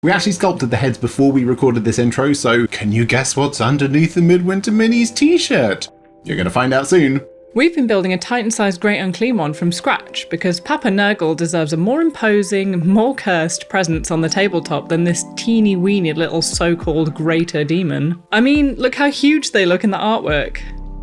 We actually sculpted the heads before we recorded this intro, so can you guess what's underneath the Midwinter Minis t-shirt? You're going to find out soon. We've been building a Titan-sized Great Unclean One from scratch because Papa Nurgle deserves a more imposing, more cursed presence on the tabletop than this teeny-weeny little so-called greater demon. I mean, look how huge they look in the artwork.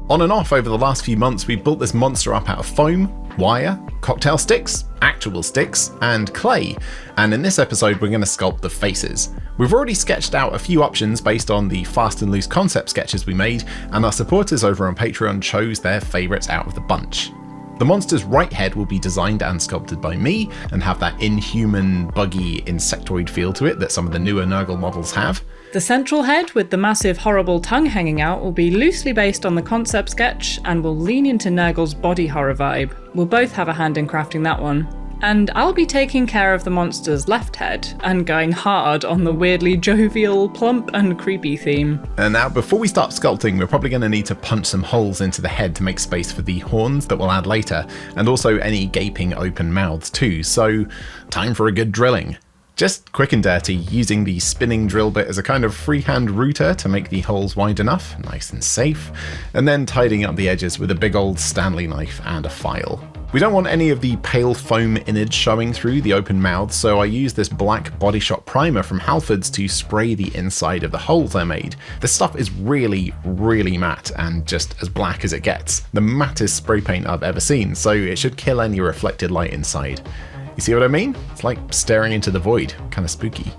On and off over the last few months, we've built this monster up out of foam, wire, cocktail sticks, actual sticks, and clay. And in this episode, we're going to sculpt the faces. We've already sketched out a few options based on the fast and loose concept sketches we made, and our supporters over on Patreon chose their favourites out of the bunch. The monster's right head will be designed and sculpted by me, and have that inhuman, buggy, insectoid feel to it that some of the newer Nurgle models have. The central head, with the massive horrible tongue hanging out, will be loosely based on the concept sketch and will lean into Nurgle's body horror vibe. We'll both have a hand in crafting that one. And I'll be taking care of the monster's left head and going hard on the weirdly jovial, plump and creepy theme. And now, before we start sculpting, we're probably going to need to punch some holes into the head to make space for the horns that we'll add later, and also any gaping open mouths too, so time for a good drilling. Just quick and dirty, using the spinning drill bit as a kind of freehand router to make the holes wide enough, nice and safe, and then tidying up the edges with a big old Stanley knife and a file. We don't want any of the pale foam innards showing through the open mouths, so I use this black Body Shop primer from Halford's to spray the inside of the holes I made. This stuff is really, really matte and just as black as it gets. The mattest spray paint I've ever seen, so it should kill any reflected light inside. You see what I mean? It's like staring into the void, kind of spooky.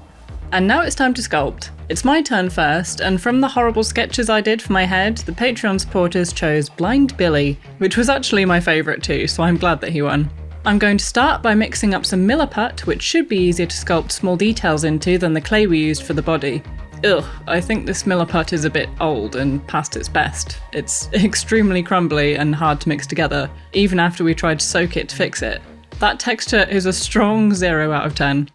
And now it's time to sculpt. It's my turn first, and from the horrible sketches I did for my head, the Patreon supporters chose Blind Billy, which was actually my favourite too, so I'm glad that he won. I'm going to start by mixing up some Milliput, which should be easier to sculpt small details into than the clay we used for the body. Ugh, I think this Milliput is a bit old and past its best. It's extremely crumbly and hard to mix together, even after we tried to soak it to fix it. That texture is a strong 0 out of 10.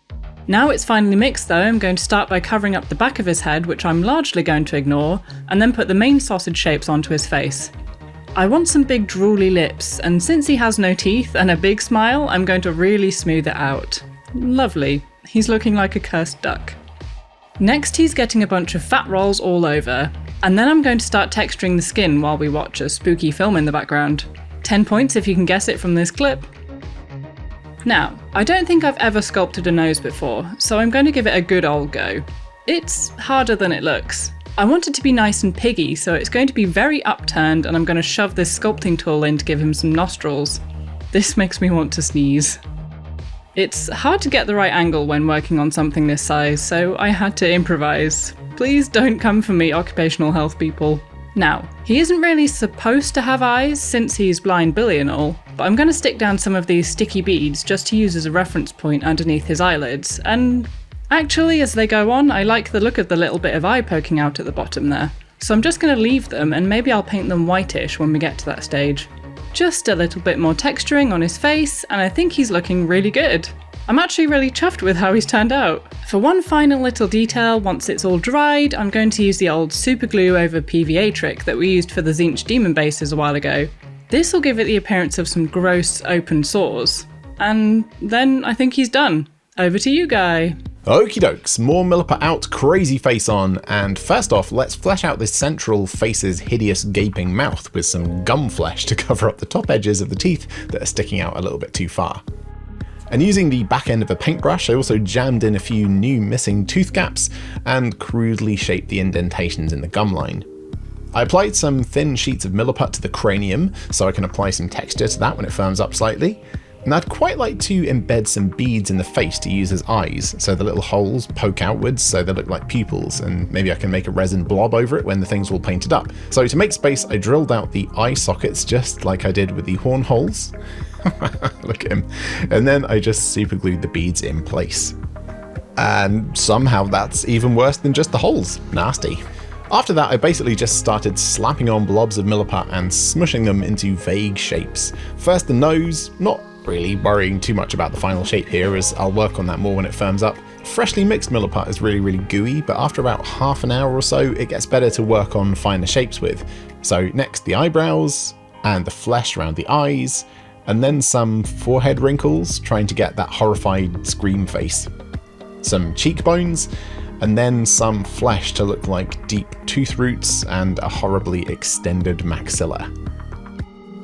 Now it's finally mixed though, I'm going to start by covering up the back of his head, which I'm largely going to ignore, and then put the main sausage shapes onto his face. I want some big drooly lips, and since he has no teeth and a big smile, I'm going to really smooth it out. Lovely. He's looking like a cursed duck. Next he's getting a bunch of fat rolls all over, and then I'm going to start texturing the skin while we watch a spooky film in the background. 10 points if you can guess it from this clip. Now, I don't think I've ever sculpted a nose before, so I'm going to give it a good old go. It's harder than it looks. I want it to be nice and piggy, so it's going to be very upturned, and I'm going to shove this sculpting tool in to give him some nostrils. This makes me want to sneeze. It's hard to get the right angle when working on something this size, so I had to improvise. Please don't come for me, occupational health people. Now, he isn't really supposed to have eyes since he's Blind Billy and all, but I'm going to stick down some of these sticky beads just to use as a reference point underneath his eyelids, and actually as they go on I like the look of the little bit of eye poking out at the bottom there. So I'm just going to leave them and maybe I'll paint them whitish when we get to that stage. Just a little bit more texturing on his face and I think he's looking really good. I'm actually really chuffed with how he's turned out. For one final little detail, once it's all dried, I'm going to use the old super glue over PVA trick that we used for the Tzeentch demon bases a while ago. This will give it the appearance of some gross open sores. And then I think he's done. Over to you, Guy. Okie dokes, more Milliput out, crazy face on, and first off, let's flesh out this central face's hideous gaping mouth with some gum flesh to cover up the top edges of the teeth that are sticking out a little bit too far. And using the back end of a paintbrush, I also jammed in a few new missing tooth gaps and crudely shaped the indentations in the gum line. I applied some thin sheets of Milliput to the cranium so I can apply some texture to that when it firms up slightly. And I'd quite like to embed some beads in the face to use as eyes, so the little holes poke outwards so they look like pupils, and maybe I can make a resin blob over it when the thing's all painted up. So to make space, I drilled out the eye sockets just like I did with the horn holes. Look at him. And then I just super glued the beads in place. And somehow that's even worse than just the holes. Nasty. After that, I basically just started slapping on blobs of Milliput and smushing them into vague shapes. First the nose, not really worrying too much about the final shape here as I'll work on that more when it firms up. Freshly mixed Milliput is really gooey, but after about half an hour or so, it gets better to work on finer shapes with. So next the eyebrows, and the flesh around the eyes, and then some forehead wrinkles, trying to get that horrified scream face. some cheekbones, and then some flesh to look like deep tooth roots and a horribly extended maxilla.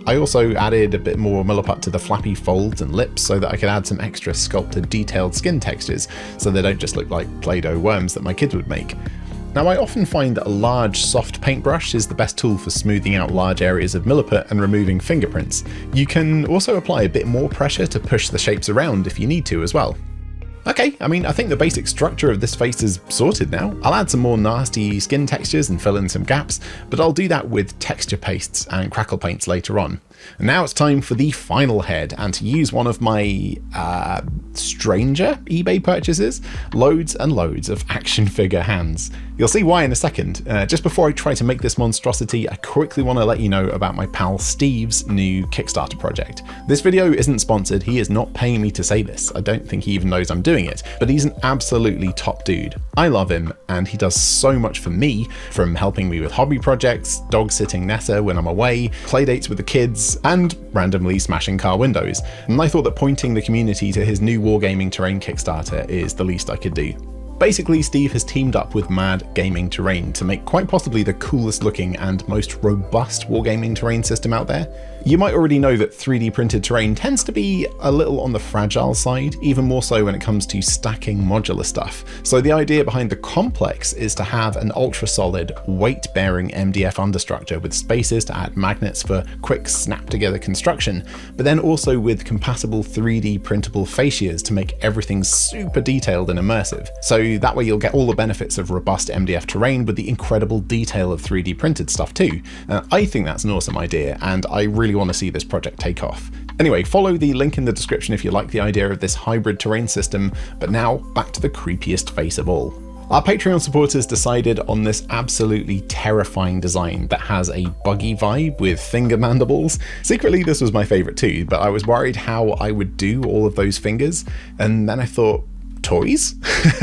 I also added a bit more Milliput to the flappy folds and lips so that I could add some extra sculpted detailed skin textures so they don't just look like Play-Doh worms that my kids would make. Now, I often find that a large soft paintbrush is the best tool for smoothing out large areas of Milliput and removing fingerprints. You can also apply a bit more pressure to push the shapes around if you need to as well. Okay, I think the basic structure of this face is sorted now. I'll add some more nasty skin textures and fill in some gaps, but I'll do that with texture pastes and crackle paints later on. And now it's time for the final head, and to use one of my stranger eBay purchases, loads and loads of action figure hands. You'll see why in a second. Just before I try to make this monstrosity, I quickly want to let you know about my pal Steve's new Kickstarter project. This video isn't sponsored, he is not paying me to say this. I don't think he even knows I'm doing it, but he's an absolutely top dude. I love him, and he does so much for me, from helping me with hobby projects, dog sitting Nessa when I'm away, playdates with the kids, and randomly smashing car windows. And I thought that pointing the community to his new Wargaming Terrain Kickstarter is the least I could do. Basically, Steve has teamed up with Mad Gaming Terrain to make quite possibly the coolest looking and most robust wargaming terrain system out there. You might already know that 3D printed terrain tends to be a little on the fragile side, even more so when it comes to stacking modular stuff. So the idea behind the complex is to have an ultra solid, weight-bearing MDF understructure with spaces to add magnets for quick snap-together construction, but then also with compatible 3D printable fascias to make everything super detailed and immersive. So that way you'll get all the benefits of robust MDF terrain with the incredible detail of 3D printed stuff too. I think that's an awesome idea, and I really want to see this project take off. Anyway, follow the link in the description if you like the idea of this hybrid terrain system, but now back to the creepiest face of all. Our Patreon supporters decided on this absolutely terrifying design that has a buggy vibe with finger mandibles. Secretly, this was my favorite too, but I was worried how I would do all of those fingers, and then I thought, toys?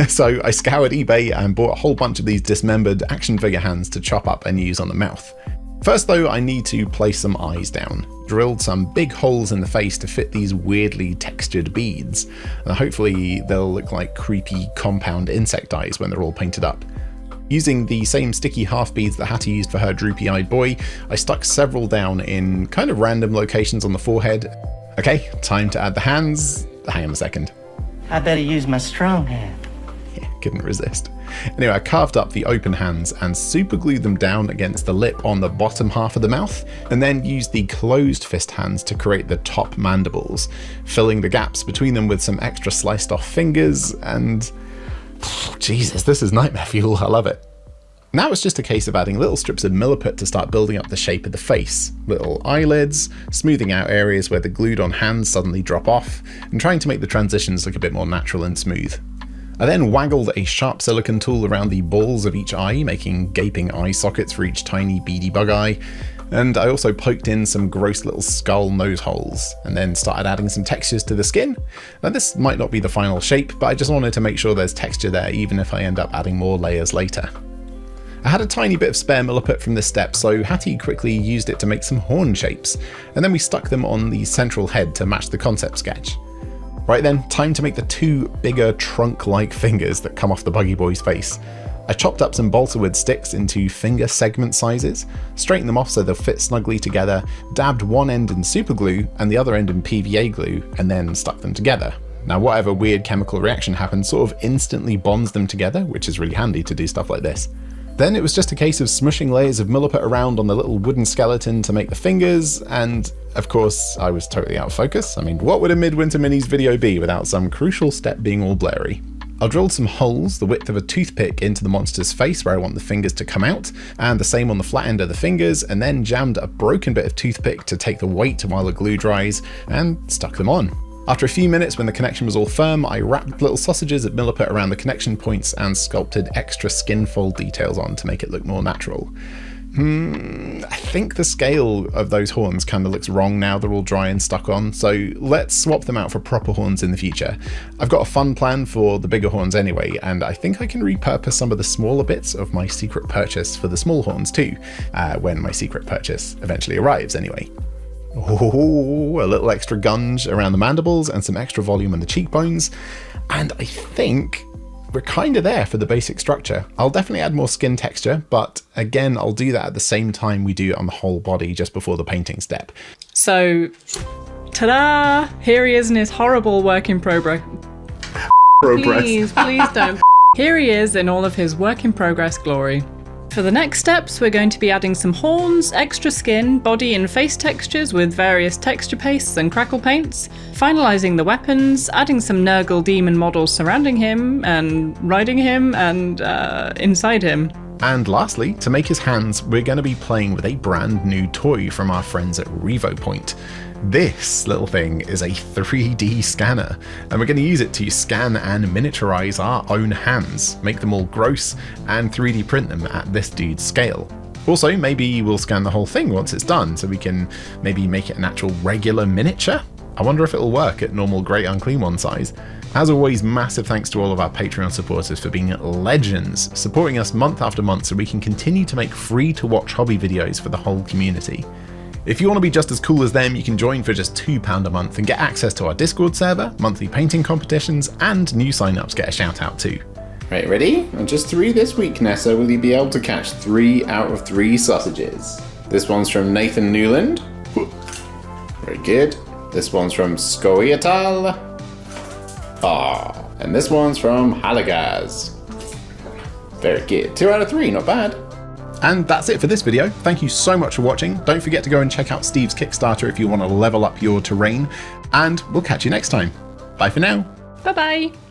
So I scoured eBay and bought a whole bunch of these dismembered action figure hands to chop up and use on the mouth. First though, I need to place some eyes down. Drilled some big holes in the face to fit these weirdly textured beads. Hopefully they'll look like creepy compound insect eyes when they're all painted up. Using the same sticky half beads that Hattie used for her droopy-eyed boy, I stuck several down in kind of random locations on the forehead. Okay, time to add the hands. Hang on a second. I better use my strong hand. Yeah, couldn't resist. Anyway, I carved up the open hands and super glued them down against the lip on the bottom half of the mouth, and then used the closed fist hands to create the top mandibles, filling the gaps between them with some extra sliced off fingers, and Jesus, this is nightmare fuel, I love it. Now it's just a case of adding little strips of Milliput to start building up the shape of the face, little eyelids, smoothing out areas where the glued on hands suddenly drop off, and trying to make the transitions look a bit more natural and smooth. I then waggled a sharp silicone tool around the balls of each eye, making gaping eye sockets for each tiny beady bug eye, and I also poked in some gross little skull nose holes, and then started adding some textures to the skin. Now this might not be the final shape, but I just wanted to make sure there's texture there even if I end up adding more layers later. I had a tiny bit of spare Milliput from this step, so Hattie quickly used it to make some horn shapes, and then we stuck them on the central head to match the concept sketch. Right then, time to make the two bigger trunk-like fingers that come off the buggy boy's face. I chopped up some balsa wood sticks into finger segment sizes, straightened them off so they'll fit snugly together, dabbed one end in super glue and the other end in PVA glue, and then stuck them together. Now whatever weird chemical reaction happens sort of instantly bonds them together, which is really handy to do stuff like this. Then it was just a case of smushing layers of Milliput around on the little wooden skeleton to make the fingers, and of course I was totally out of focus. I mean, what would a Midwinter Minis video be without some crucial step being all blurry? I drilled some holes the width of a toothpick into the monster's face where I want the fingers to come out, and the same on the flat end of the fingers, and then jammed a broken bit of toothpick to take the weight while the glue dries, and stuck them on. After a few minutes when the connection was all firm, I wrapped little sausages of Milliput around the connection points and sculpted extra skin fold details on to make it look more natural. I think the scale of those horns kind of looks wrong now they're all dry and stuck on, so let's swap them out for proper horns in the future. I've got a fun plan for the bigger horns anyway, and I think I can repurpose some of the smaller bits of my secret purchase for the small horns too, when my secret purchase eventually arrives anyway. Oh, a little extra gunge around the mandibles and some extra volume in the cheekbones, and I think we're kind of there for the basic structure. I'll definitely add more skin texture, but again, I'll do that at the same time we do it on the whole body just before the painting step. So, ta-da! Here he is in his horrible work in progress. Please don't. Here he is in all of his work in progress glory. For the next steps, we're going to be adding some horns, extra skin, body and face textures with various texture pastes and crackle paints, finalising the weapons, adding some Nurgle demon models surrounding him and riding him and inside him. And lastly, to make his hands, we're going to be playing with a brand new toy from our friends at RevoPoint. This little thing is a 3D scanner, and we're going to use it to scan and miniaturize our own hands, make them all gross, and 3D print them at this dude's scale. Also, maybe we'll scan the whole thing once it's done, so we can maybe make it an actual regular miniature? I wonder if it'll work at normal Great Unclean One size. As always, massive thanks to all of our Patreon supporters for being legends, supporting us month after month so we can continue to make free-to-watch hobby videos for the whole community. If you want to be just as cool as them, you can join for just £2 a month and get access to our Discord server, monthly painting competitions, and new sign-ups get a shout out too. Right, ready? On just 3 this week, Nessa, will you be able to catch 3 out of 3 sausages? This one's from Nathan Newland. Very good. This one's from Skoyatal. Ah, and this one's from Halagaz. Very good. 2 out of 3, not bad. And that's it for this video. Thank you so much for watching. Don't forget to go and check out Steve's Kickstarter if you want to level up your terrain, and we'll catch you next time. Bye for now. Bye-bye.